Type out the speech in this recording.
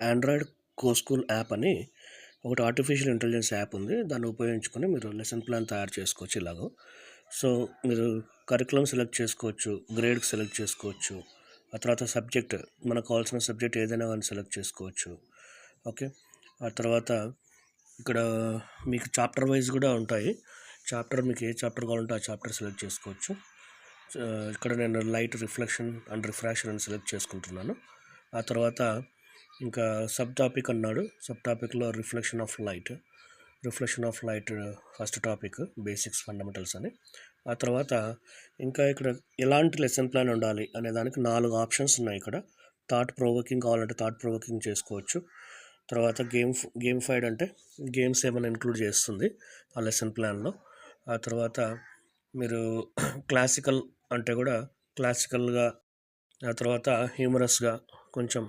Android కోస్కూల్ app అని ఒకటి artificial intelligence app ఉంది. దాన్ని ఉపయోగించుకొని మీరు లెసన్ ప్లాన్ తయారు చేసుకోవచ్చు ఇలాగ. సో మీరు కరికులం సెలెక్ట్ చేసుకోవచ్చు, గ్రేడ్ సెలెక్ట్ చేసుకోవచ్చు, ఆ తర్వాత సబ్జెక్ట్ మనకు కావాల్సిన సబ్జెక్ట్ ఏదైనా కానీ సెలెక్ట్ చేసుకోవచ్చు. ఓకే, ఆ తర్వాత ఇక్కడ మీకు చాప్టర్ వైజ్ కూడా ఉంటాయి. చాప్టర్ మీకు ఏ చాప్టర్ కావాలంటే ఆ చాప్టర్ సెలెక్ట్ చేసుకోవచ్చు. ఇక్కడ నేను లైట్ రిఫ్లెక్షన్ అండ్ రిఫ్రాక్షన్ అని సెలెక్ట్ చేసుకుంటున్నాను. ఆ తర్వాత ఇంకా సబ్ టాపిక్ అన్నాడు. సబ్ టాపిక్లో reflection of light first topic, basics fundamentals అని. ఆ తర్వాత ఇంకా ఇక్కడ ఎలాంటి లెసన్ ప్లాన్ ఉండాలి అనే దానికి 4 ఆప్షన్స్ ఉన్నాయి. ఇక్కడ థాట్ ప్రొవోకింగ్ కావాలంటే థాట్ ప్రొవోకింగ్ చేసుకోవచ్చు. తర్వాత గేమ్ఫైడ్ అంటే గేమ్స్ ఏమైనా ఇంక్లూడ్ చేస్తుంది ఆ లెసన్ ప్లాన్లో. ఆ తర్వాత మీరు క్లాసికల్ అంటే కూడా క్లాసికల్గా, ఆ తర్వాత హ్యూమరస్గా కొంచెం